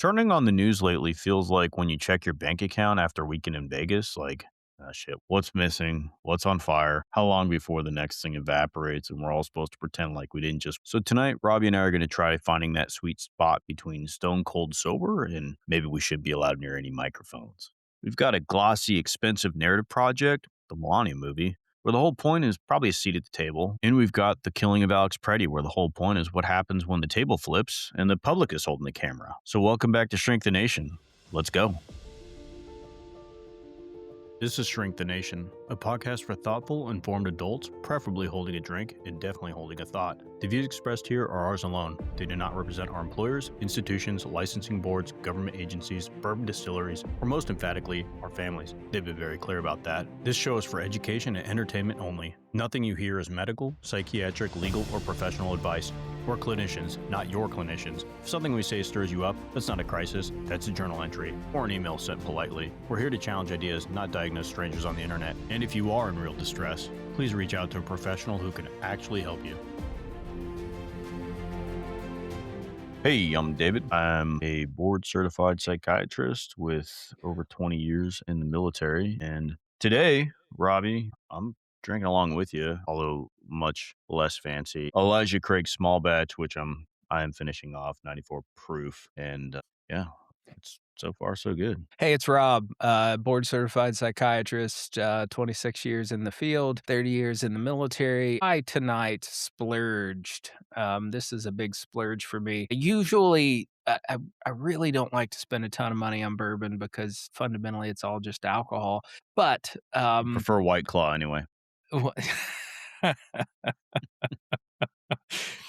Turning on the news lately feels like when you check your bank account after a weekend in Vegas, shit, what's missing? What's on fire? How long before the next thing evaporates and we're all supposed to pretend like we didn't just. So tonight, Robbie and I are going to try finding that sweet spot between stone cold sober and maybe we should be allowed near any microphones. We've got a glossy, expensive narrative project, the Melania movie, where the whole point is probably a seat at the table. And we've got The Killing of Alex Pretti, where the whole point is what happens when the table flips and the public is holding the camera. So welcome back to Shrink the Nation. Let's go. This is Shrink the Nation, a podcast for thoughtful, informed adults, preferably holding a drink and definitely holding a thought. The views expressed here are ours alone. They do not represent our employers, institutions, licensing boards, government agencies, bourbon distilleries, or most emphatically, our families. They've been very clear about that. This show is for education and entertainment only. Nothing you hear is medical, psychiatric, legal, or professional advice. We're clinicians, not your clinicians. If something we say stirs you up, that's not a crisis, that's a journal entry, or an email sent politely. We're here to challenge ideas, not diagnose strangers on the internet. And if you are in real distress, please reach out to a professional who can actually help you. Hey, I'm David. I'm a board-certified psychiatrist with over 20 years in the military. And today, Robbie, I'm drinking along with you, although much less fancy. Elijah Craig Small Batch, which I am finishing off 94 proof, and yeah, it's so far so good. Hey, it's Rob, board certified psychiatrist, 26 years in the field, 30 years in the military. I tonight splurged. This is a big splurge for me. Usually, I really don't like to spend a ton of money on bourbon because fundamentally it's all just alcohol. But Prefer White Claw anyway.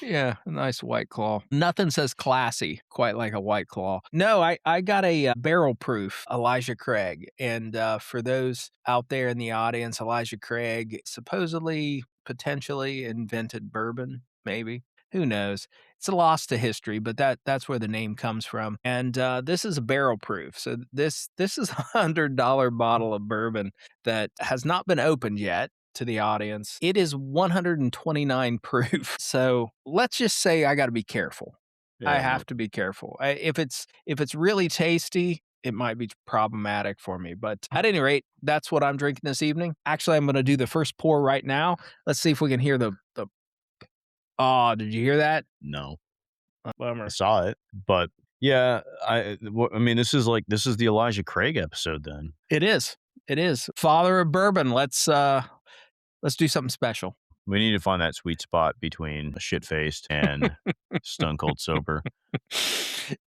Yeah, a nice White Claw. Nothing says classy quite like a White Claw. No, I got a barrel proof Elijah Craig. And for those out there in the audience, Elijah Craig supposedly, potentially invented bourbon, maybe. Who knows? It's a loss to history, but that's where the name comes from. And this is a barrel proof. So this is $100 bottle of bourbon that has not been opened yet. To the audience, it is 129 proof. So let's just say I got to be careful. I have to be careful. If it's really tasty, it might be problematic for me. But at any rate, that's what I'm drinking this evening. Actually, I'm going to do the first pour right now. Let's see if we can hear the. Oh, did you hear that? No, Bummer. I saw it, but yeah, I mean, this is the Elijah Craig episode. Then It is. Father of bourbon. Let's do something special. we need to find that sweet spot between shit-faced and stone cold sober.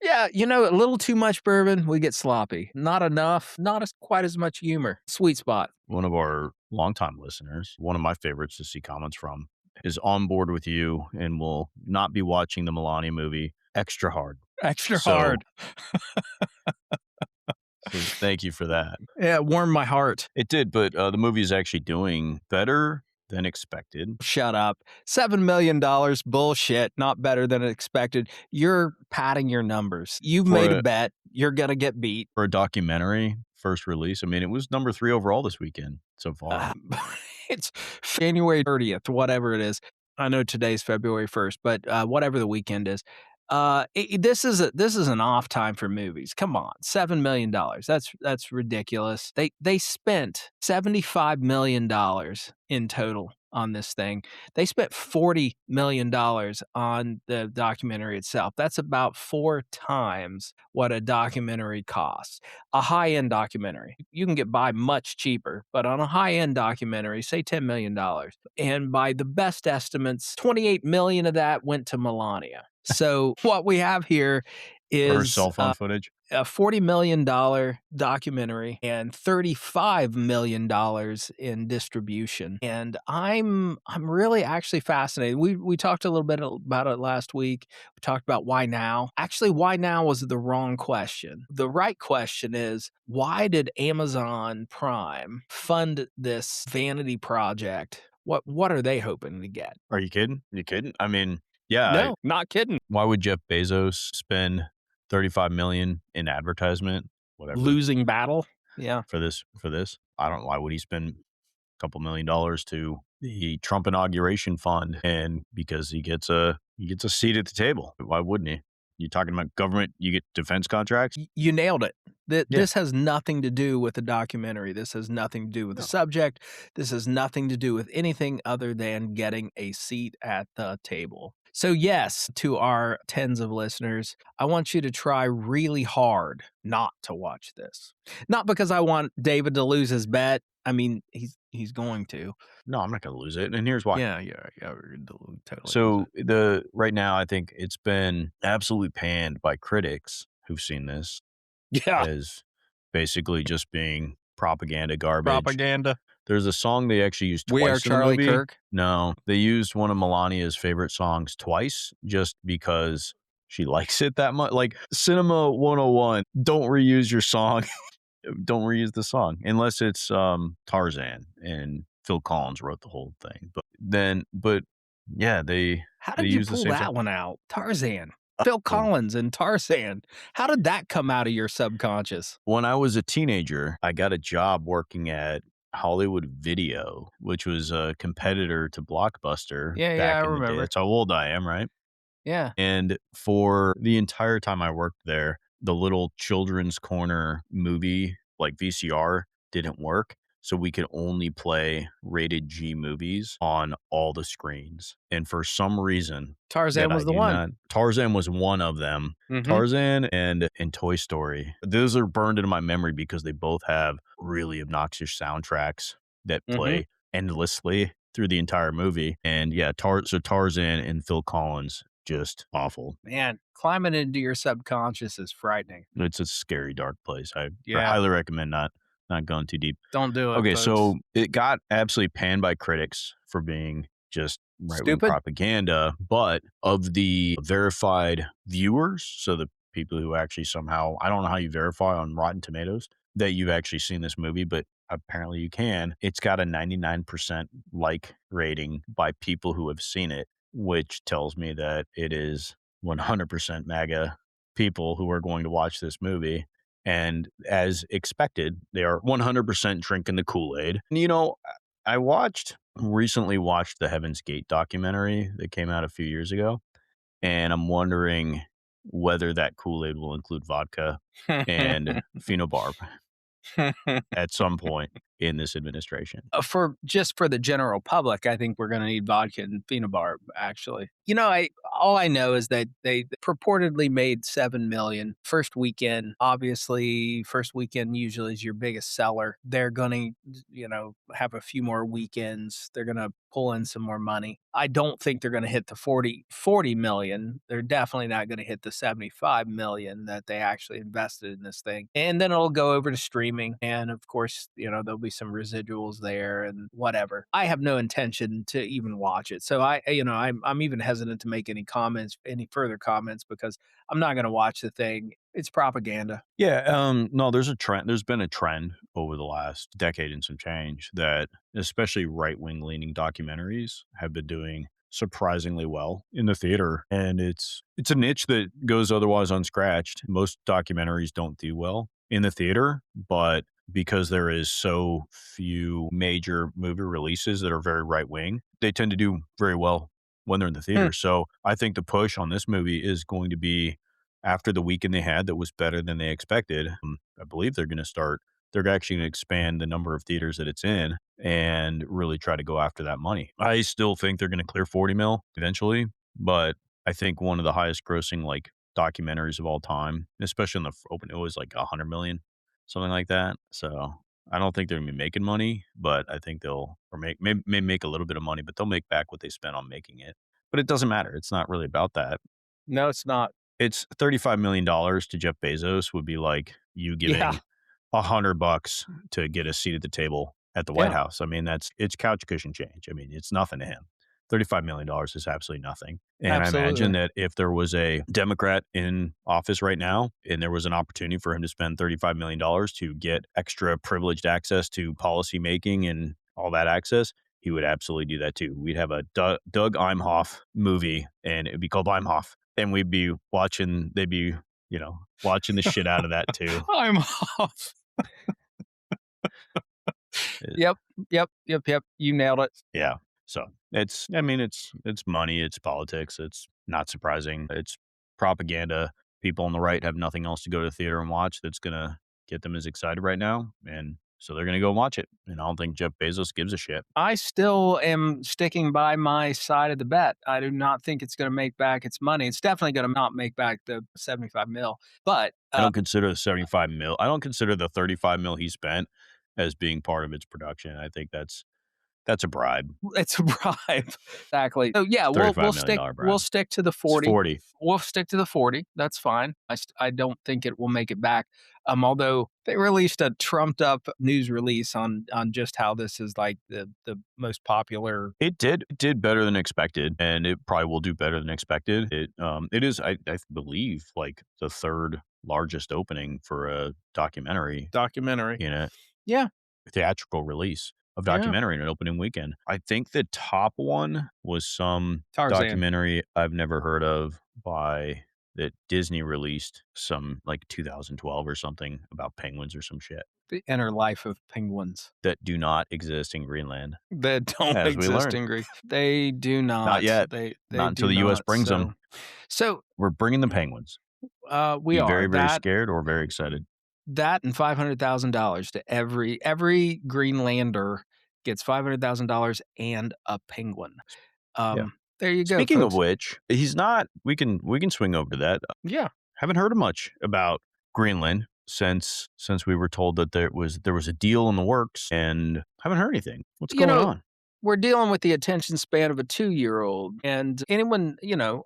Yeah, a little too much bourbon, we get sloppy. Not enough, not quite as much humor. Sweet spot. One of our longtime listeners, one of my favorites to see comments from, is on board with you and will not be watching the Melania movie extra hard. Extra hard. So thank you for that. Yeah, it warmed my heart. It did, but the movie is actually doing better than expected. Shut up. $7 million, bullshit, not better than expected. You're padding your numbers. You've made a bet. You're going to get beat. For a documentary first release, I mean, it was number 3 overall this weekend so far. It's January 30th, whatever it is. I know today's February 1st, but whatever the weekend is. This is an off time for movies. Come on, $7 million. That's ridiculous. They spent $75 million in total on this thing. They spent $40 million on the documentary itself. That's about 4 times what a documentary costs. A high-end documentary. You can get by much cheaper, but on a high-end documentary, say $10 million. And by the best estimates, $28 million of that went to Melania. So what we have here is her cell phone footage. A $40 million documentary and $35 million in distribution. And I'm really actually fascinated. We talked a little bit about it last week. We talked about why now. Actually, why now was the wrong question. The right question is, why did Amazon Prime fund this vanity project? What are they hoping to get? Are you kidding? I mean, yeah. No, not kidding. Why would Jeff Bezos spend $35 million in advertisement, whatever, losing battle? Yeah. For this, I don't know. Why would he spend a couple $1 million to the Trump inauguration fund? And because he gets a seat at the table. Why wouldn't he? You talking about government? You get defense contracts? You nailed it. Yeah. This has nothing to do with the documentary. This has nothing to do with the No. subject. This has nothing to do with anything other than getting a seat at the table. So, yes, to our tens of listeners, I want you to try really hard not to watch this. Not because I want David to lose his bet. I mean, he's going to. No, I'm not going to lose it. And here's why. Yeah, we're totally lose So it. right now, I think it's been absolutely panned by critics who've seen this Yeah, as basically just being propaganda garbage. propaganda. There's a song they actually used We are twice in the Charlie movie. Kirk. No, they used one of Melania's favorite songs twice just because she likes it that much. Like Cinema 101, don't reuse your song. Don't reuse the song unless it's Tarzan and Phil Collins wrote the whole thing. But yeah, they How they did you use the pull same that song. one out? Tarzan. Phil Oh. Collins and Tarzan. How did that come out of your subconscious? When I was a teenager, I got a job working at Hollywood Video, which was a competitor to Blockbuster Yeah, back I in the day. remember. That's how old I am, right? Yeah. And for the entire time I worked there, the little children's corner movie, like VCR, didn't work. So we could only play rated G movies on all the screens. And for some reason Tarzan was the one. Tarzan was one of them. Mhm. Tarzan and Toy Story. Those are burned into my memory because they both have really obnoxious soundtracks that play endlessly through the entire movie. And yeah, so Tarzan and Phil Collins, just awful. Man, climbing into your subconscious is frightening. It's a scary, dark place. I Yeah. highly recommend not going too deep. Don't do it, Okay, folks. so it got absolutely panned by critics for being just right-wing Stupid? propaganda, but of the verified viewers, so the people who actually somehow, I don't know how you verify on Rotten Tomatoes that you've actually seen this movie, but apparently you can. It's got a 99% like rating by people who have seen it, which tells me that it is 100% MAGA people who are going to watch this movie. And as expected, they are 100% drinking the Kool-Aid. You know, I recently watched the Heaven's Gate documentary that came out a few years ago, and I'm wondering whether that Kool-Aid will include vodka and phenobarb at some point in this administration. For the general public, I think we're going to need vodka and phenobarb. Actually, all I know is that they purportedly made 7 million first weekend. Obviously, first weekend usually is your biggest seller. They're going to, have a few more weekends. They're going to pull in some more money. I don't think they're going to hit the 40 million. They're definitely not going to hit the 75 million that they actually invested in this thing. And then it'll go over to streaming. And of course, there'll be some residuals there and whatever. I have no intention to even watch it. So I'm even hesitant to make any further comments because I'm not going to watch the thing. It's propaganda. Yeah, no, there's a trend. There's been a trend over the last decade and some change that especially right-wing leaning documentaries have been doing surprisingly well in the theater. And it's a niche that goes otherwise unscratched. Most documentaries don't do well in the theater, but because there is so few major movie releases that are very right-wing, they tend to do very well when they're in the theater. So I think the push on this movie is going to be after the weekend they had that was better than they expected. I believe they're actually going to expand the number of theaters that it's in and really try to go after that money. I still think they're going to clear 40 mil eventually, but I think one of the highest grossing like documentaries of all time, especially in the open, it was like 100 million, something like that. So I don't think they're going to be making money, but I think they'll may make a little bit of money, but they'll make back what they spent on making it. But it doesn't matter. It's not really about that. No, it's not. It's $35 million to Jeff Bezos would be like you giving $100 to get a seat at the table at the White House. I mean, it's couch cushion change. I mean, it's nothing to him. $35 million is absolutely nothing. And Absolutely. I imagine that if there was a Democrat in office right now and there was an opportunity for him to spend $35 million to get extra privileged access to policy making and all that access, he would absolutely do that too. We'd have a Doug Imhoff movie and it'd be called Imhoff. And they'd be watching the shit out of that too. I'm off. Yep. You nailed it. Yeah. So it's money, it's politics. It's not surprising. It's propaganda. People on the right have nothing else to go to the theater and watch that's going to get them as excited right now. And so they're going to go watch it. And I don't think Jeff Bezos gives a shit. I still am sticking by my side of the bet. I do not think it's going to make back its money. It's definitely going to not make back the 75 mil. But I don't consider the 75 mil. I don't consider the 35 mil he spent as being part of its production. I think that's a bribe. it's a bribe. Exactly. So yeah, $35 million bribe. we'll stick to the It's 40. 40. We'll stick to the 40. That's fine. I don't think it will make it back. Although they released a trumped up news release on just how this is like the most popular. It did better than expected, and it probably will do better than expected. It is, I believe, like the third largest opening for a documentary in a Yeah. theatrical release of Yeah. documentary in an opening weekend. I think the top one was some Tarzan. documentary I've never heard of that Disney released, some like 2012 or something, about penguins or some shit The inner life of penguins that do not exist in Greenland. that don't As we exist learned. in Greece. They do not. Not yet. They Not until do the US not. brings them. So We're bringing the penguins. we Be are very, very that scared or very excited. that and $500,000 to every Greenlander gets $500,000 and a penguin. Yeah. There you go. Speaking of folks. which, he's not. We can swing over to that. Yeah. Haven't heard much about Greenland since we were told that there was a deal in the works, and haven't heard anything. What's going on? We're dealing with the attention span of a 2-year-old, and anyone,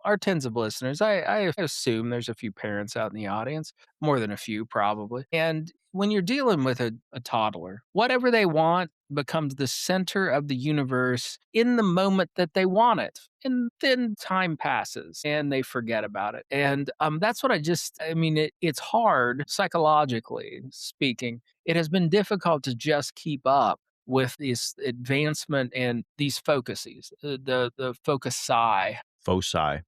our tens of listeners, I assume there's a few parents out in the audience, more than a few probably. And when you're dealing with a toddler, whatever they want becomes the center of the universe in the moment that they want it. And then time passes and they forget about it. And that's what it's hard psychologically speaking. It has been difficult to just keep up with this advancement and these focuses, the foci,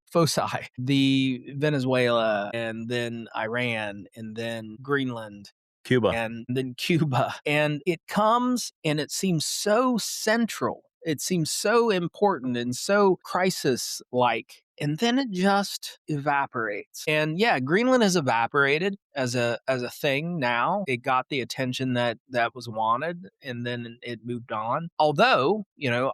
the Venezuela, and then Iran, and then Greenland, Cuba. and then Cuba. And it comes and it seems so central. It seems so important and so crisis like. And then it just evaporates. And yeah, Greenland has evaporated as a thing now. It got the attention that was wanted, and then it moved on. Although,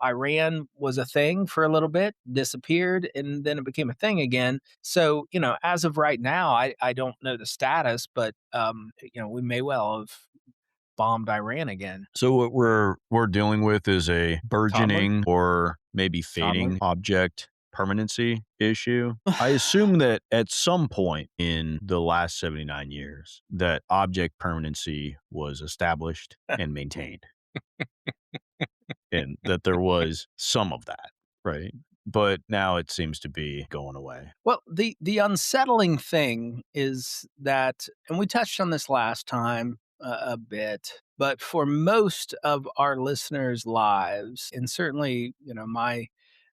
Iran was a thing for a little bit, disappeared, and then it became a thing again. So, as of right now, I don't know the status, but we may well have bombed Iran again. So what we're dealing with is a burgeoning or maybe fading object permanency issue. I assume that at some point in the last 79 years that object permanency was established and maintained. And that there was some of that, right? But now it seems to be going away. Well, the unsettling thing is that, and we touched on this last time a bit, but for most of our listeners' lives, and certainly,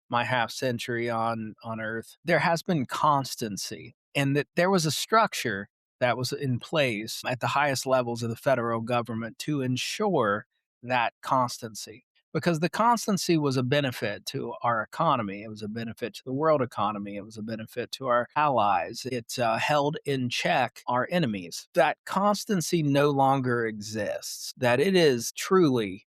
my half century on Earth, there has been constancy, and that there was a structure that was in place at the highest levels of the federal government to ensure that constancy. Because the constancy was a benefit to our economy. It was a benefit to the world economy. It was a benefit to our allies. It held in check our enemies. That constancy no longer exists. That it is truly,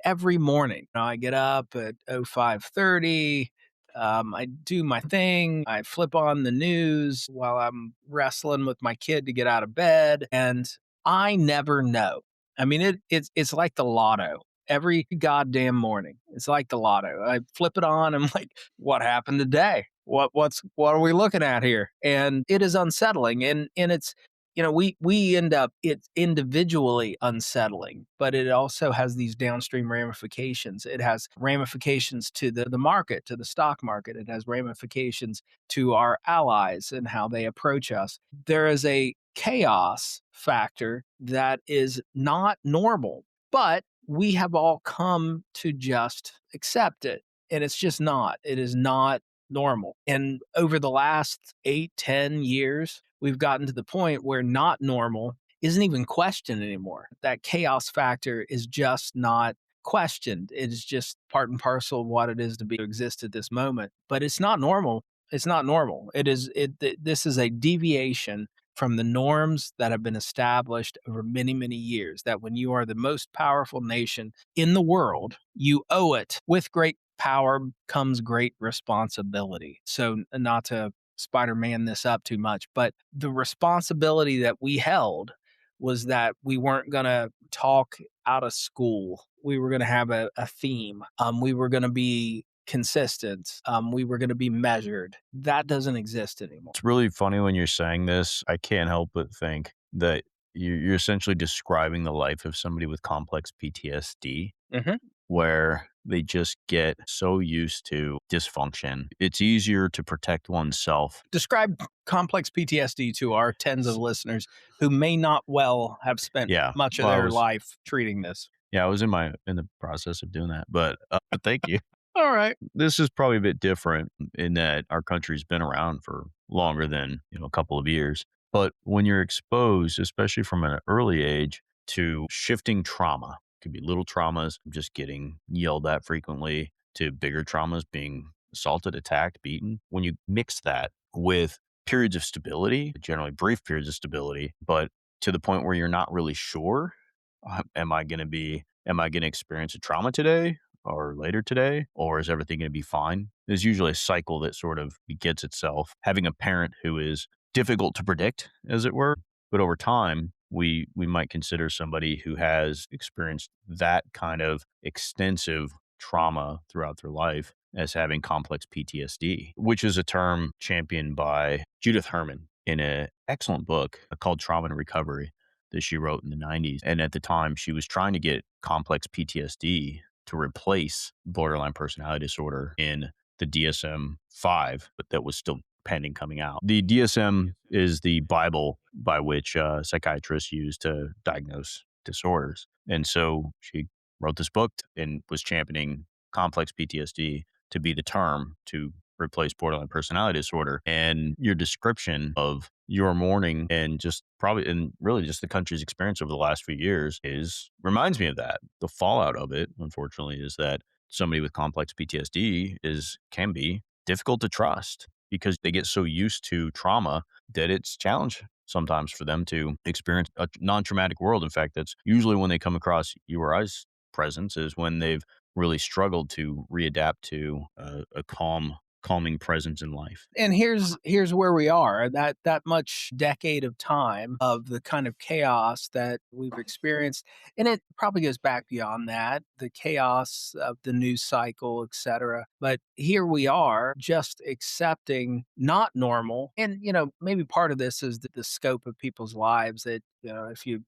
every morning, I get up at 05:30. I do my thing. I flip on the news while I'm wrestling with my kid to get out of bed, and I never know. It's like the lotto. Every goddamn morning, it's like the lotto. I flip it on. I'm like, what happened today? What are we looking at here? And it is unsettling. And it's, we end up, it's individually unsettling, but it also has these downstream ramifications. It has ramifications to the market, to the stock market. It has ramifications to our allies and how they approach us. There is a chaos factor that is not normal, but we have all come to just accept it. And it's just not. It is not normal. And over the last 8-10 years, we've gotten to the point where not normal isn't even questioned anymore. That chaos factor is just not questioned. It is just part and parcel of what it is to exist at this moment. But it's not normal It's not normal. This is a deviation from the norms that have been established over many, many years, that when you are the most powerful nation in the world, you owe it. With great power comes great responsibility. So, not to Spider-Man this up too much, but the responsibility that we held was that we weren't going to talk out of school. We were going to have a theme. We were going to be consistent. We were going to be measured. That doesn't exist anymore. It's really funny when you're saying this. I can't help but think that you're essentially describing the life of somebody with complex PTSD, Mhm. where they just get so used to dysfunction. It's easier to protect oneself. Describe complex PTSD to our tens of listeners who may not well have spent Yeah. much of Well, their life treating this. I was in the process of doing that, but thank you. All right. This is probably a bit different in that our country's been around for longer than, a couple of years. But when you're exposed, especially from an early age, to shifting trauma, could be little traumas, just getting yelled at frequently, to bigger traumas, being assaulted, attacked, beaten. When you mix that with periods of stability, generally brief periods of stability, but to the point where you're not really sure, am I going to experience a trauma today or later today, or is everything going to be fine? There's usually a cycle that sort of begets itself. Having a parent who is difficult to predict, as it were, but over time, we might consider somebody who has experienced that kind of extensive trauma throughout their life as having complex PTSD, which is a term championed by Judith Herman in an excellent book called Trauma and Recovery that she wrote in the 90s. And at the time, she was trying to get complex PTSD to replace borderline personality disorder in the DSM 5, but that was still pending coming out. The DSM is the Bible by which psychiatrists use to diagnose disorders. And so she wrote this book and was championing complex PTSD to be the term to replace borderline personality disorder. And your description of your mourning and just probably, and really just the country's experience over the last few years reminds me of that. The fallout of it, unfortunately, is that somebody with complex PTSD can be difficult to trust because they get so used to trauma that it's challenging sometimes for them to experience a non-traumatic world. In fact, that's usually when they come across you or I's presence, is when they've really struggled to readapt to a calming presence in life. And here's where we are. That much decade of time of the kind of chaos that we've experienced, and it probably goes back beyond that, the chaos of the news cycle, etc. But here we are, just accepting not normal. And maybe part of this is the scope of people's lives, that if you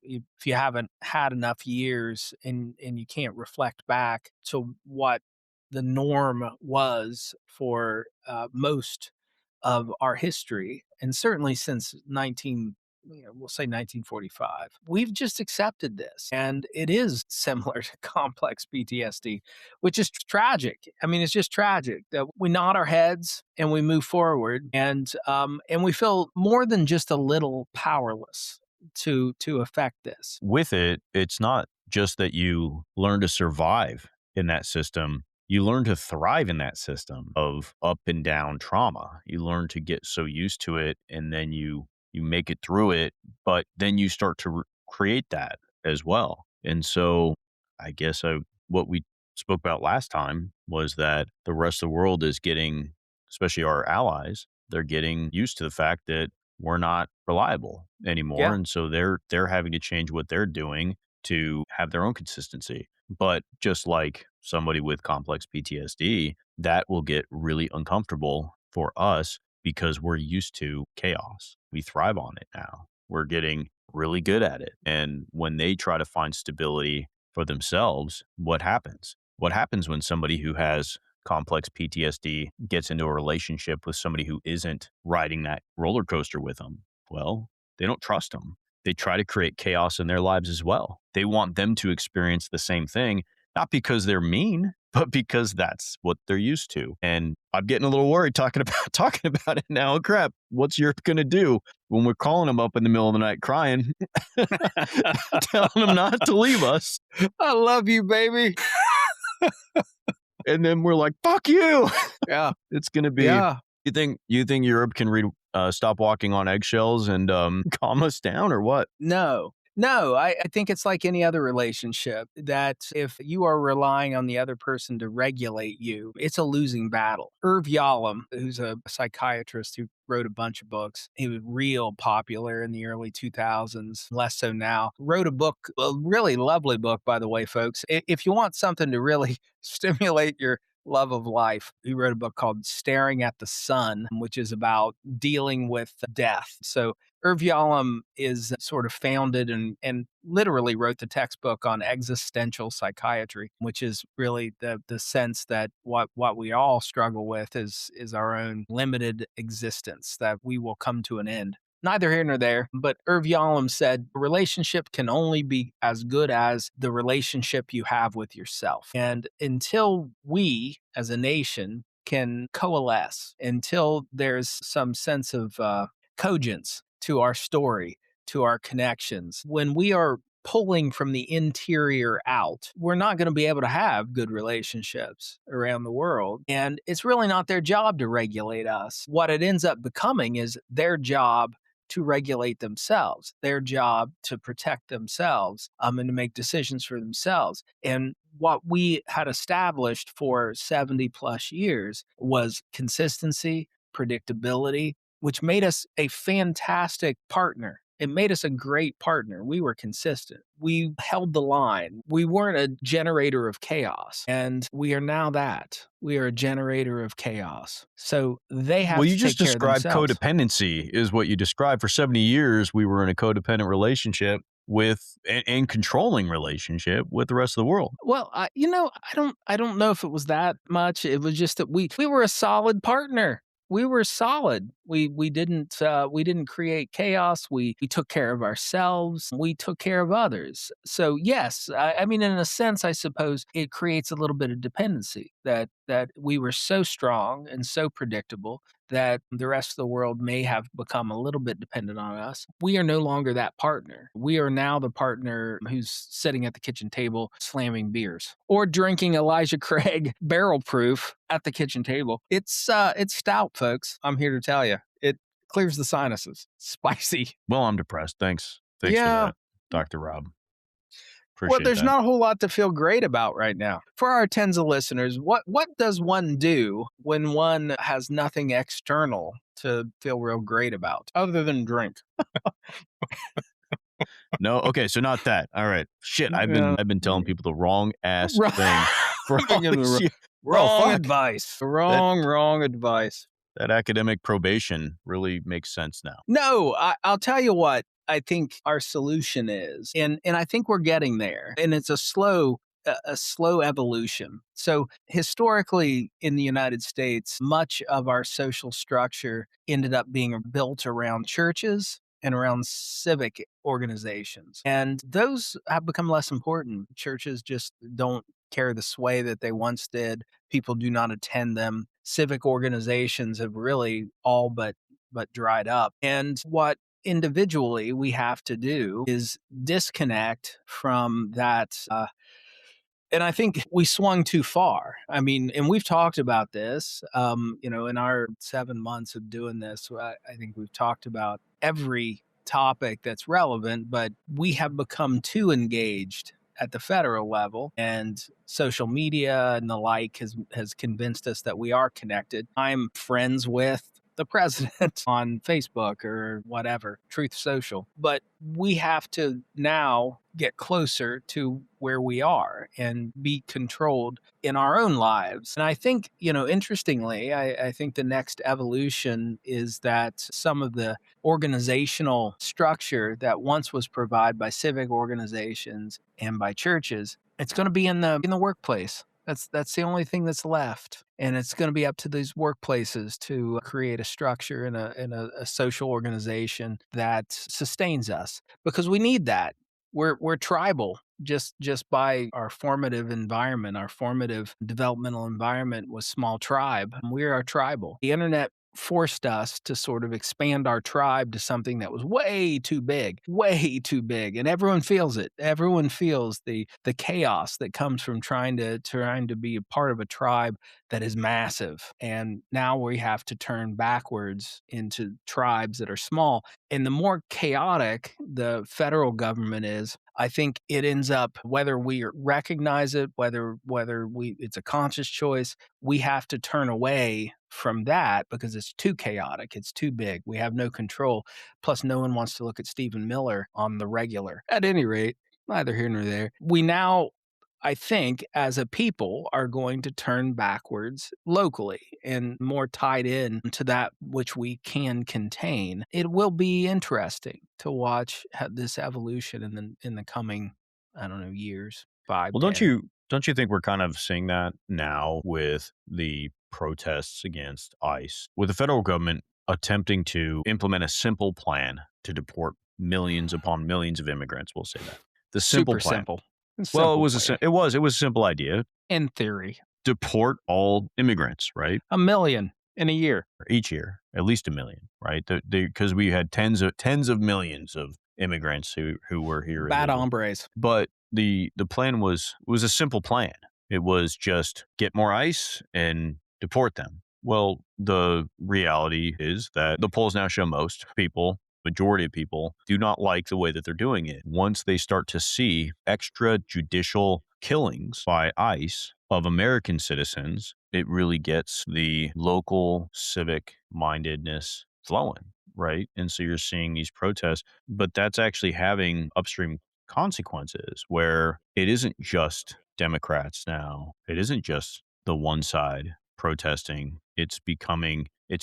haven't had enough years and you can't reflect back to what the norm was for most of our history, and certainly since we'll say 1945, we've just accepted this, and it is similar to complex PTSD, which is tragic. I mean, it's just tragic that we nod our heads and we move forward, and we feel more than just a little powerless to affect this. With it, it's not just that you learn to survive in that system. You learn to thrive in that system of up and down trauma. You learn to get so used to it, and then you make it through it, but then you start to create that as well. And so I guess what we spoke about last time was that the rest of the world is getting, especially our allies, they're getting used to the fact that we're not reliable anymore. Yeah. And so they're having to change what they're doing to have their own consistency. But just like somebody with complex PTSD, that will get really uncomfortable for us because we're used to chaos. We thrive on it now. We're getting really good at it. And when they try to find stability for themselves, what happens? What happens when somebody who has complex PTSD gets into a relationship with somebody who isn't riding that roller coaster with them? Well, they don't trust them. They try to create chaos in their lives as well. They want them to experience the same thing, not because they're mean, but because that's what they're used to. And I'm getting a little worried talking about it now. Crap, what's Europe going to do when we're calling them up in the middle of the night crying, telling them not to leave us? I love you, baby. And then we're like, fuck you. Yeah. It's going to be Yeah. You think Europe can stop walking on eggshells and calm us down, or what? No. No, I think it's like any other relationship that if you are relying on the other person to regulate you, it's a losing battle. Irv Yalom, who's a psychiatrist who wrote a bunch of books, he was real popular in the early 2000s, less so now, wrote a book, a really lovely book, by the way, folks. If you want something to really stimulate your love of life, he wrote a book called Staring at the Sun, which is about dealing with death. So Irv Yalom is sort of founded and literally wrote the textbook on existential psychiatry, which is really the sense that what we all struggle with is our own limited existence, that we will come to an end. Neither here nor there, but Irv Yalom said a relationship can only be as good as the relationship you have with yourself. And until we as a nation can coalesce, until there's some sense of cogence to our story, to our connections. When we are pulling from the interior out, we're not going to be able to have good relationships around the world. And it's really not their job to regulate us. What it ends up becoming is their job to regulate themselves, their job to protect themselves, and to make decisions for themselves. And what we had established for 70 plus years was consistency, predictability, which made us a fantastic partner. It made us a great partner. We were consistent. We held the line. We weren't a generator of chaos. And we are now that. We are a generator of chaos. So they have Well, to you just take care of described themselves. codependency, is what you described. For 70 years, we were in a codependent relationship with and controlling relationship with the rest of the world. Well, I don't know if it was that much. It was just that we were a solid partner. We were solid. We didn't create chaos. We took care of ourselves. We took care of others. So yes, I mean, in a sense, I suppose it creates a little bit of dependency that we were so strong and so predictable that the rest of the world may have become a little bit dependent on us. We are no longer that partner. We are now the partner who's sitting at the kitchen table slamming beers or drinking Elijah Craig barrel proof at the kitchen table. It's stout, folks. I'm here to tell you. It clears the sinuses. Spicy. Well, I'm depressed. Thanks for Yeah. that, Dr. Rob. Well, Appreciate there's that. not a whole lot to feel great about right now. For our tens of listeners, what does one do when one has nothing external to feel real great about other than drink? No, okay, so not that. All right, shit. I've been telling people the wrong ass Wrong- thing for all this year. Wrong fuck. advice. Wrong advice. That academic probation really makes sense now. No, I'll tell you what I think our solution is, and I think we're getting there, and it's a slow evolution. So historically in the United States, much of our social structure ended up being built around churches and around civic organizations. And those have become less important. Churches just don't carry the sway that they once did. People do not attend them. Civic organizations have really all but dried up. And what individually we have to do is disconnect from that and I think we swung too far. I mean, and we've talked about this, in our 7 months of doing this. I think we've talked about every topic that's relevant, but we have become too engaged at the federal level, and social media and the like has convinced us that we are connected. I'm friends with the president on Facebook or whatever, Truth Social. But we have to now get closer to where we are and be controlled in our own lives. And I think, interestingly, I think the next evolution is that some of the organizational structure that once was provided by civic organizations and by churches, it's going to be in the workplace. That's the only thing that's left. And it's going to be up to these workplaces to create a structure and a social organization that sustains us, because we need that. We're tribal just by our formative environment. Our formative developmental environment was small tribe. We are tribal. The internet forced us to sort of expand our tribe to something that was way too big, and everyone feels it. Everyone feels the chaos that comes from trying to be a part of a tribe that is massive. And now we have to turn backwards into tribes that are small. And the more chaotic the federal government is, I think it ends up, whether we recognize it, whether we it's a conscious choice, we have to turn away from that because it's too chaotic, it's too big. We have no control. Plus, no one wants to look at Stephen Miller on the regular. At any rate, neither here nor there. We now, I think, as a people, are going to turn backwards locally and more tied in to that which we can contain. It will be interesting to watch this evolution in the coming, I don't know, years, five, Well, 10. don't you think we're kind of seeing that now with the protests against ICE, with the federal government attempting to implement a simple plan to deport millions upon millions of immigrants? We'll say that the simple Super plan. simple. Well, Simple plan. it was a simple idea: In theory, deport all immigrants, right? 1 million in a year. Each year, at least 1 million, right? Because we had tens of millions of immigrants who were here Bad illegally. hombres. But the plan was a simple plan. It was just get more ICE and deport them. Well, the reality is that the polls now show most people, majority of people, do not like the way that they're doing it. Once they start to see extrajudicial killings by ICE of American citizens, it really gets the local civic mindedness flowing, right? And so you're seeing these protests, but that's actually having upstream consequences where it isn't just Democrats now. It isn't just the one side protesting. It's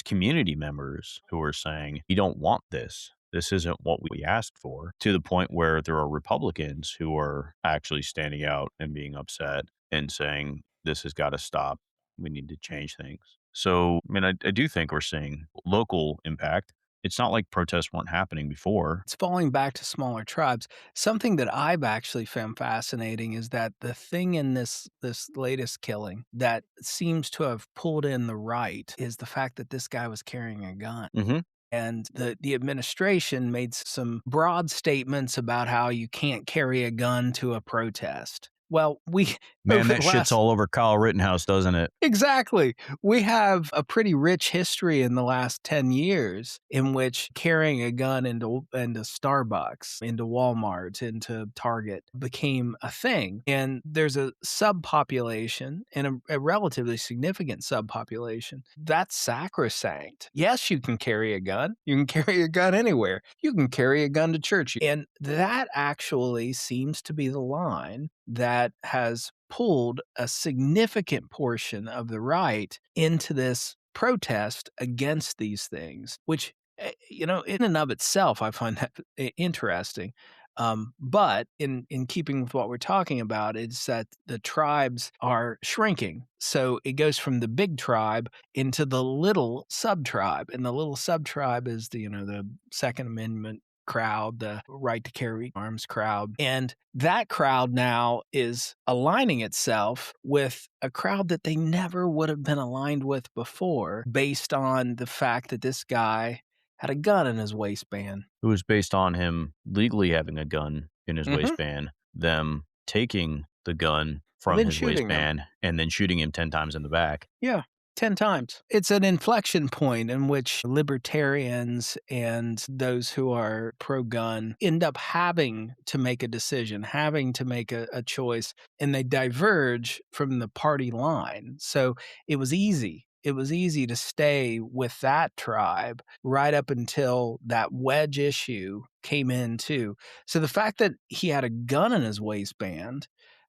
community members who are saying, we don't want this. This isn't what we asked for, to the point where there are Republicans who are actually standing out and being upset and saying, this has got to stop. We need to change things. So, I mean, I do think we're seeing local impact. It's not like protests weren't happening before. It's falling back to smaller tribes. Something that I've actually found fascinating is that the thing in this latest killing that seems to have pulled in the right is the fact that this guy was carrying a gun. Mm-hmm. And the administration made some broad statements about how you can't carry a gun to a protest. Well, Man, over that the shit's last all over Kyle Rittenhouse, doesn't it? Exactly. We have a pretty rich history in the last 10 years in which carrying a gun into Starbucks, into Walmart, into Target became a thing. And there's a subpopulation, and a relatively significant subpopulation that's sacrosanct. Yes, you can carry a gun. You can carry a gun anywhere. You can carry a gun to church. And that actually seems to be the line that has pulled a significant portion of the right into this protest against these things, which, in and of itself, I find that interesting. But in keeping with what we're talking about, is that the tribes are shrinking. So it goes from the big tribe into the little sub tribe, and the little sub tribe is the Second Amendment crowd, the right to carry arms crowd. And that crowd now is aligning itself with a crowd that they never would have been aligned with before, based on the fact that this guy had a gun in his waistband. It was based on him legally having a gun in his Mhm. waistband, them taking the gun from Then his shooting him. waistband, and then shooting him 10 times in the back. Yeah. 10 times. It's an inflection point in which libertarians and those who are pro gun end up having to make a decision, having to make a choice, and they diverge from the party line. So it was easy. It was easy to stay with that tribe right up until that wedge issue came in, too. So the fact that he had a gun in his waistband,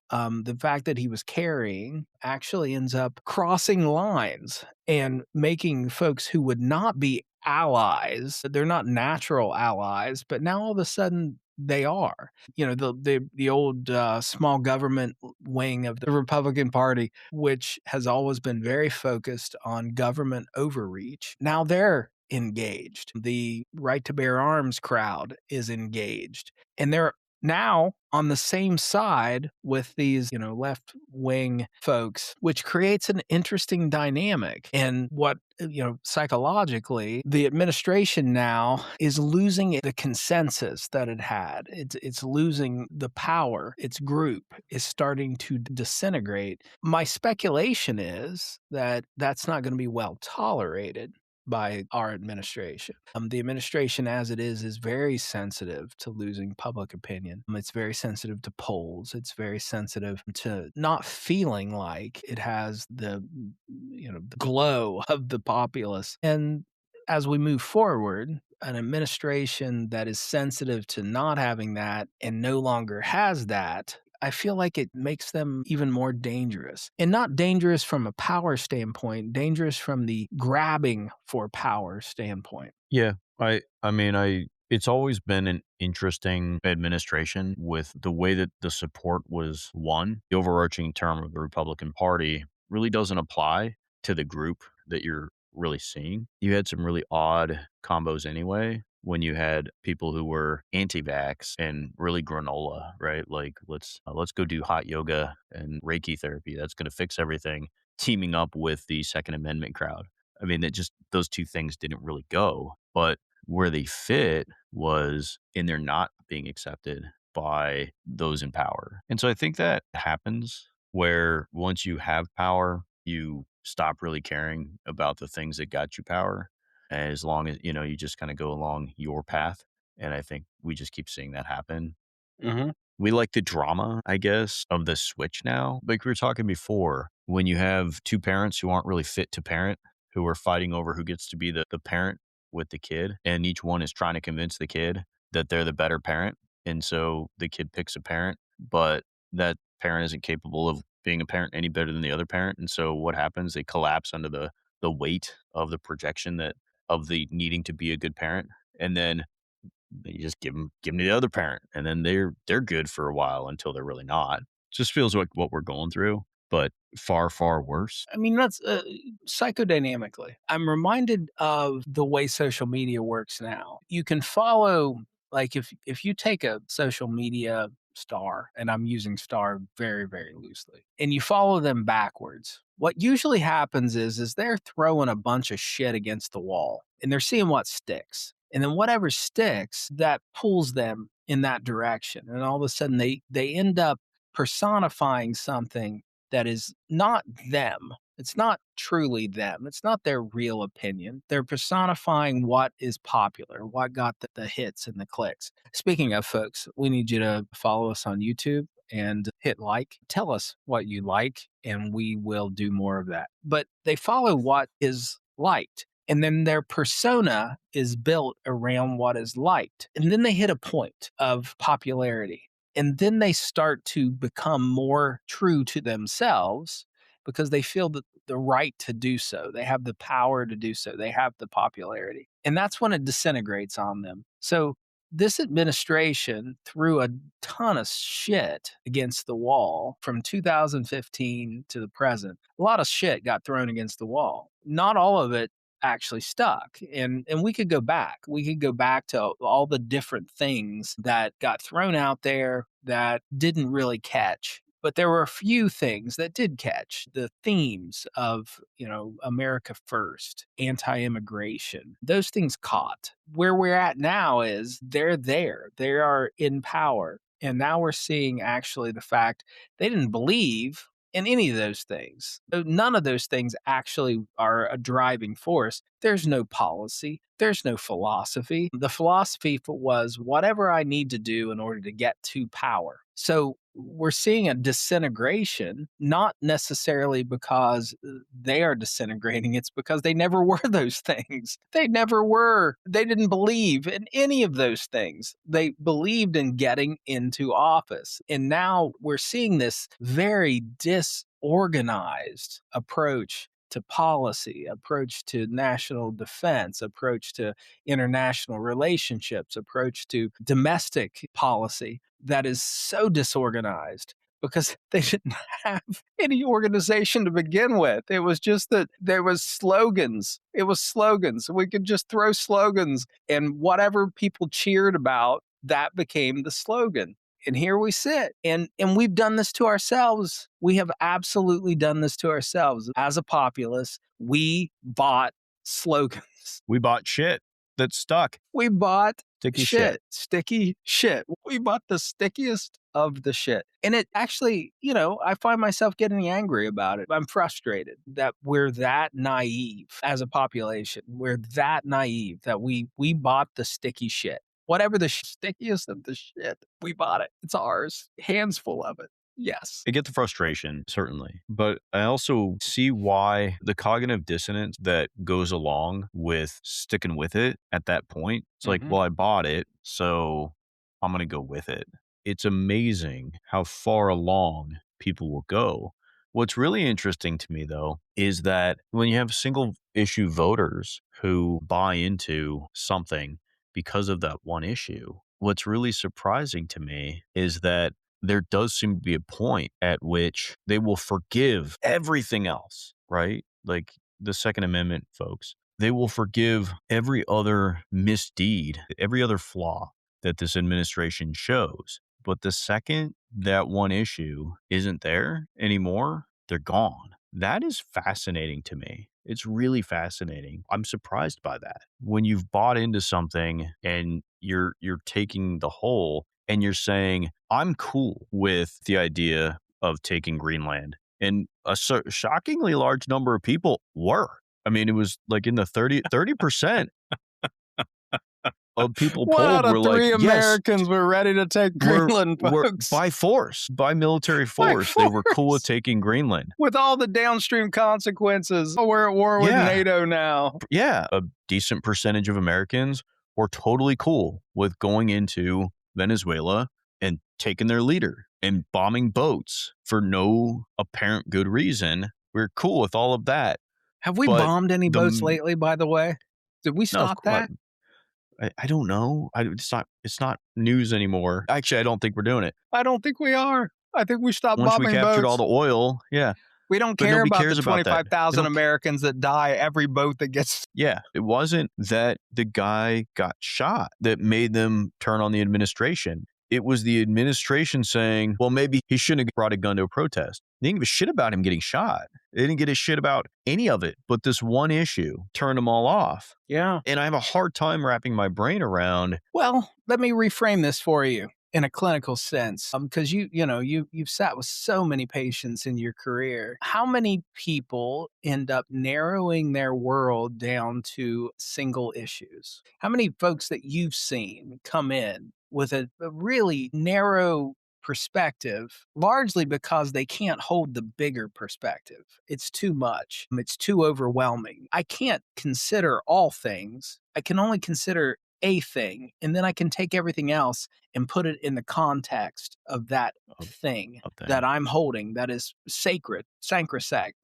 the fact that he was carrying, actually ends up crossing lines and making folks who would not be allies, they're not natural allies, but now all of a sudden they are. The old small government wing of the Republican Party, which has always been very focused on government overreach, now they're engaged. The right to bear arms crowd is engaged. And they're now on the same side with these, left wing folks, which creates an interesting dynamic. And what, psychologically, the administration now is losing the consensus that it had. It's losing the power. Its group is starting to disintegrate. My speculation is that that's not going to be well tolerated by our administration. The administration, as it is very sensitive to losing public opinion. It's very sensitive to polls. It's very sensitive to not feeling like it has the glow of the populace. And as we move forward, an administration that is sensitive to not having that and no longer has that, I feel like it makes them even more dangerous. And not dangerous from a power standpoint, dangerous from the grabbing for power standpoint. Yeah, I mean, it's always been an interesting administration with the way that the support was won. The overarching term of the Republican Party really doesn't apply to the group that you're really seeing. You had some really odd combos anyway when you had people who were anti-vax and really granola, right? Like let's go do hot yoga and Reiki therapy. That's going to fix everything. Teaming up with the Second Amendment crowd. I mean, that just those two things didn't really go. But where they fit was in their not being accepted by those in power. And so I think that happens where once you have power, you stop really caring about the things that got you power. As long as, you just kind of go along your path. And I think we just keep seeing that happen. Mhm. We like the drama, I guess, of the switch now. Like we were talking before, when you have two parents who aren't really fit to parent, who are fighting over who gets to be the parent with the kid, and each one is trying to convince the kid that they're the better parent. And so the kid picks a parent, but that parent isn't capable of being a parent any better than the other parent. And so what happens? They collapse under the weight of the projection that of the needing to be a good parent. And then you just give them to the other parent, and then they're good for a while until they're really not. Just feels like what we're going through, but far, far worse. I mean, that's psychodynamically. I'm reminded of the way social media works now. You can follow, like, if you take a social media star, and I'm using star very, very loosely, and you follow them backwards. What usually happens is they're throwing a bunch of shit against the wall, and they're seeing what sticks. And then whatever sticks, that pulls them in that direction. And all of a sudden they end up personifying something that is not them. It's not truly them. It's not their real opinion. They're personifying what is popular, what got the hits and the clicks. Speaking of folks, we need you to follow us on YouTube and hit like. Tell us what you like, and we will do more of that. But they follow what is liked. And then their persona is built around what is liked. And then they hit a point of popularity. And then they start to become more true to themselves because they feel the right to do so. They have the power to do so. They have the popularity. And that's when it disintegrates on them. So this administration threw a ton of shit against the wall from 2015 to the present. A lot of shit got thrown against the wall. Not all of it actually stuck. And we could go back. We could go back to all the different things that got thrown out there that didn't really catch. But there were a few things that did catch. The themes of, America first, anti-immigration, those things caught. Where we're at now is they're there. They are in power. And now we're seeing actually the fact they didn't believe in any of those things. None of those things actually are a driving force. There's no policy. There's no philosophy. The philosophy was whatever I need to do in order to get to power. So we're seeing a disintegration, not necessarily because they are disintegrating. It's because they never were those things. They never were. They didn't believe in any of those things. They believed in getting into office. And now we're seeing this very disorganized approach to policy, approach to national defense, approach to international relationships, approach to domestic policy that is so disorganized because they didn't have any organization to begin with. It was just that there was slogans. It was slogans. We could just throw slogans, and whatever people cheered about, that became the slogan. And here we sit. And we've done this to ourselves. We have absolutely done this to ourselves. As a populace, we bought slogans. We bought shit that stuck. We bought Sticky shit. sticky shit. We bought the stickiest of the shit. And it actually, I find myself getting angry about it. I'm frustrated that we're that naive as a population. We're that naive that we bought the sticky shit. Whatever the stickiest of the shit, we bought it. It's ours. Hands full of it. Yes. I get the frustration, certainly, but I also see why the cognitive dissonance that goes along with sticking with it at that point. It's like, well, I bought it, so I'm going to go with it. It's amazing how far along people will go. What's really interesting to me, though, is that when you have single issue voters who buy into something because of that one issue, what's really surprising to me is that there does seem to be a point at which they will forgive everything else, right? Like the Second Amendment folks, they will forgive every other misdeed, every other flaw that this administration shows. But the second that one issue isn't there anymore, they're gone. That is fascinating to me. It's really fascinating. I'm surprised by that. When you've bought into something and you're taking the whole and you're saying, I'm cool with the idea of taking Greenland. And a shockingly large number of people were. I mean, it was like in the 30% of people One polled out of were three like, Americans were ready to take Greenland, we're folks. by force, by military force, they were cool with taking Greenland. With all the downstream consequences. We're at war with NATO now. Yeah. A decent percentage of Americans were totally cool with going into Venezuela and taking their leader and bombing boats for no apparent good reason. We're cool with all of that. Have we But bombed any boats lately, by the way? Did we stop that? I don't know. It's not news anymore. Actually, I don't think we're doing it. I don't think we are. I think we stopped Once bombing we captured all boats. the oil, yeah. We don't But care nobody about cares the about that. 25,000 Americans that die every boat that gets. Yeah, it wasn't that the guy got shot that made them turn on the administration. It was the administration saying, well, maybe he shouldn't have brought a gun to a protest. They didn't give a shit about him getting shot. They didn't give a shit about any of it. But this one issue turned them all off. Yeah. And I have a hard time wrapping my brain around. Well, let me reframe this for you in a clinical sense, because you've sat with so many patients in your career. How many people end up narrowing their world down to single issues? How many folks that you've seen come in with a really narrow perspective, largely because they can't hold the bigger perspective? It's too much. It's too overwhelming. I can't consider all things. I can only consider a thing, and then I can take everything else and put it in the context of that thing that I'm holding that is sacred, sacrosanct.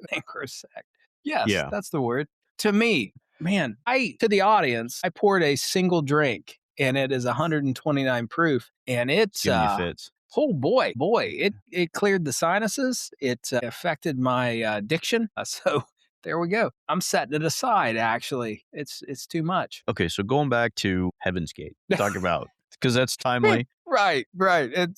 Yes, that's the word. To me, man, to the audience, I poured a single drink and it is 129 proof, and it's Giving you fits. Oh boy, it cleared the sinuses. It affected my diction. So there we go. I'm setting it aside, actually. It's too much. Okay, so going back to Heaven's Gate, talk about, because that's timely. Right.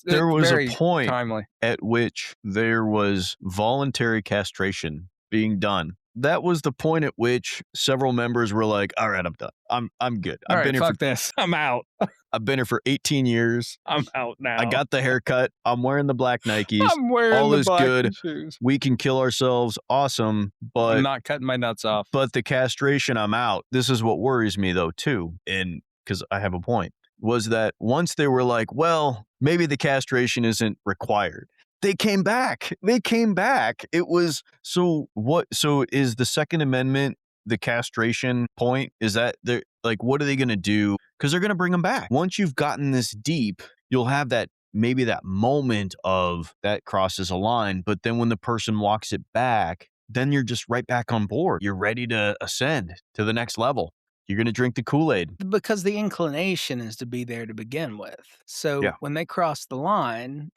There was very a point timely at which there was voluntary castration being done. That was the point at which several members were like, all right, I'm done. I'm good. I've been here fuck this. I'm out. I've been here for 18 years. I'm out now. I got the haircut. I'm wearing the black Nikes. I'm wearing all the is black good. shoes. We can kill ourselves. Awesome. But I'm not cutting my nuts off. But the castration, I'm out. This is what worries me though, too. And because I have a point, was that once they were like, well, maybe the castration isn't required. They came back. It was so what? So is the Second Amendment the castration point? Is that they're like, what are they going to do? Because they're going to bring them back. Once you've gotten this deep, you'll have that maybe that moment of that crosses a line. But then when the person walks it back, then you're just right back on board. You're ready to ascend to the next level. You're going to drink the Kool-Aid. Because the inclination is to be there to begin with. So when they cross the line,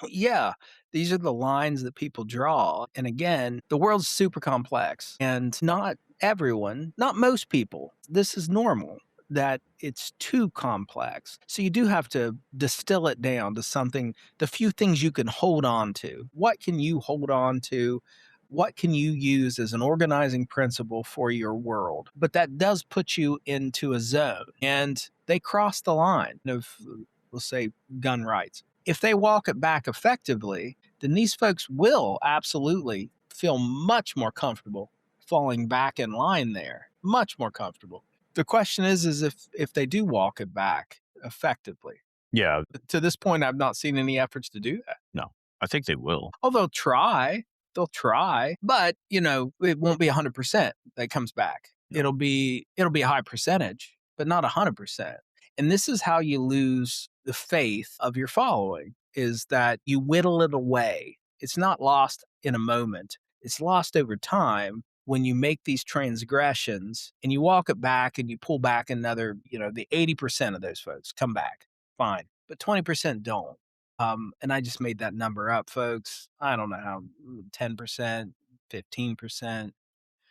these are the lines that people draw. And again, the world's super complex and not everyone, not most people, this is normal. that it's too complex. So you do have to distill it down to something, the few things you can hold on to. What can you hold on to? What can you use as an organizing principle for your world? But that does put you into a zone, and they cross the line of, let's say, gun rights. If they walk it back effectively, then these folks will absolutely feel much more comfortable falling back in line there, much more comfortable. The question is if they do walk it back effectively. Yeah, To this point, I've not seen any efforts to do that. no, I think they will. Oh, they'll try, but it won't be 100% that comes back. No. It'll be a high percentage, but not 100%. And this is how you lose the faith of your following, is that you whittle it away. It's not lost in a moment. It's lost over time when you make these transgressions and you walk it back and you pull back another, the 80% of those folks come back. Fine. But 20% don't. And I just made that number up, folks. I don't know how, 10%, 15%,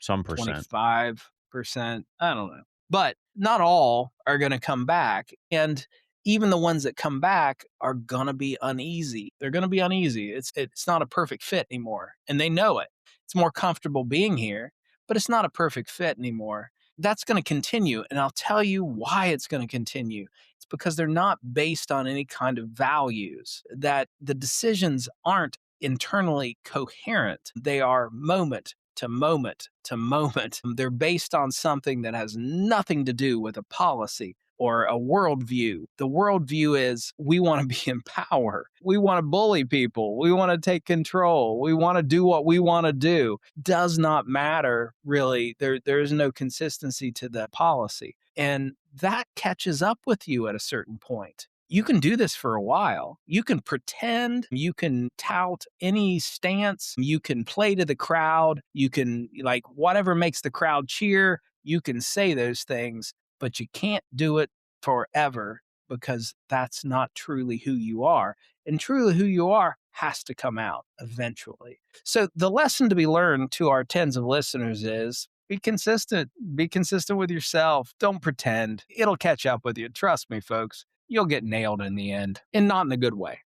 Some percent. 25%. I don't know. But not all are going to come back. And even the ones that come back are going to be uneasy. They're going to be uneasy. It's not a perfect fit anymore. And they know it. It's more comfortable being here, but it's not a perfect fit anymore. That's going to continue. And I'll tell you why it's going to continue. It's because they're not based on any kind of values, that the decisions aren't internally coherent. They are moment to moment to moment. They're based on something that has nothing to do with a policy or a worldview. The worldview is we want to be in power. We want to bully people. We want to take control. We want to do what we want to do. Does not matter, really. There is no consistency to the policy. And that catches up with you at a certain point. You can do this for a while. You can pretend, you can tout any stance, you can play to the crowd, you can, like, whatever makes the crowd cheer, you can say those things, but you can't do it forever, because that's not truly who you are. And truly who you are has to come out eventually. So the lesson to be learned to our tens of listeners is be consistent. Be consistent with yourself. Don't pretend. It'll catch up with you. Trust me, folks. You'll get nailed in the end, and not in a good way.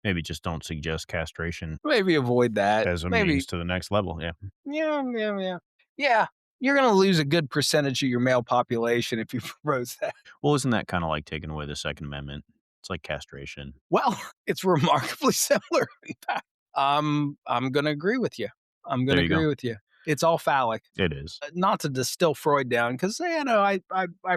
Maybe just don't suggest castration Maybe avoid that. as a Maybe, means to the next level. Yeah. yeah. You're going to lose a good percentage of your male population if you propose that. Well, isn't that kind of like taking away the Second Amendment? It's like castration. Well, it's remarkably similar. In fact, I'm going to agree with you. I'm going There to you go. agree with you. It's all phallic. It is. Not to distill Freud down, because I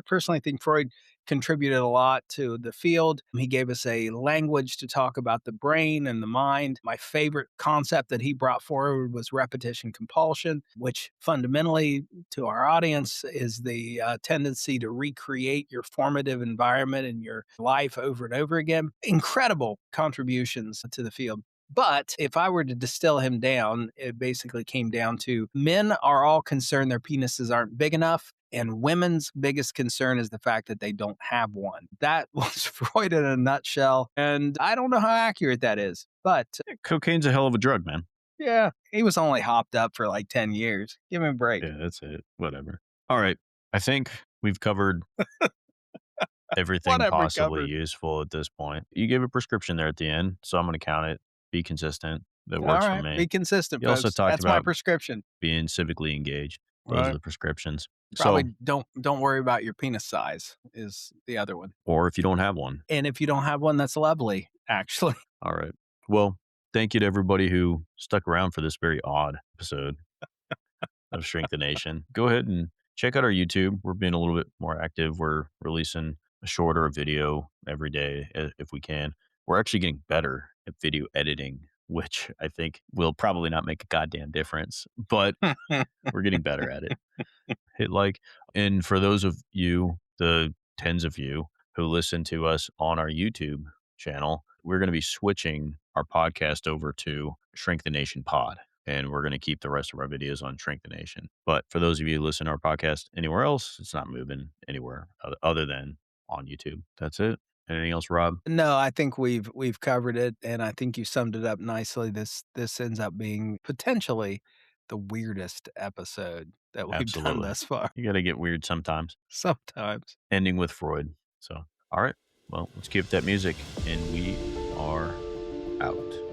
personally think Freud contributed a lot to the field. He gave us a language to talk about the brain and the mind. My favorite concept that he brought forward was repetition compulsion, which fundamentally, to our audience, is the tendency to recreate your formative environment in your life over and over again. Incredible contributions to the field. But if I were to distill him down, it basically came down to men are all concerned their penises aren't big enough, and women's biggest concern is the fact that they don't have one. That was Freud in a nutshell. And I don't know how accurate that is, but Cocaine's a hell of a drug, man. yeah, he was only hopped up for like 10 years. Give him a break. Yeah, that's it. Whatever. All right. I think we've covered everything What have we possibly covered? useful at this point. You gave a prescription there at the end, so I'm going to count it. Be consistent. That All works for right, me. be consistent, You also folks. talked That's my about prescription. being civically engaged. Those are Right. the prescriptions. Probably So, don't worry about your penis size is the other one. or if you don't have one. And if you don't have one, that's lovely, actually. All right. Well, thank you to everybody who stuck around for this very odd episode of Shrink the Nation. Go ahead and check out our YouTube. We're being a little bit more active. We're releasing a shorter video every day if we can. We're actually getting better at video editing, which I think will probably not make a goddamn difference, but we're getting better at it. Hit like. And for those of you, the tens of you who listen to us on our YouTube channel, we're going to be switching our podcast over to Shrink the Nation Pod. And we're going to keep the rest of our videos on Shrink the Nation. But for those of you who listen to our podcast anywhere else, it's not moving anywhere other than on YouTube. That's it. Anything else, Rob? No, I think we've covered it, and I think you summed it up nicely. This ends up being potentially the weirdest episode that we've done Absolutely. thus far. You got to get weird sometimes. Sometimes. Ending with Freud. So, all right. Well, let's keep that music, and we are out.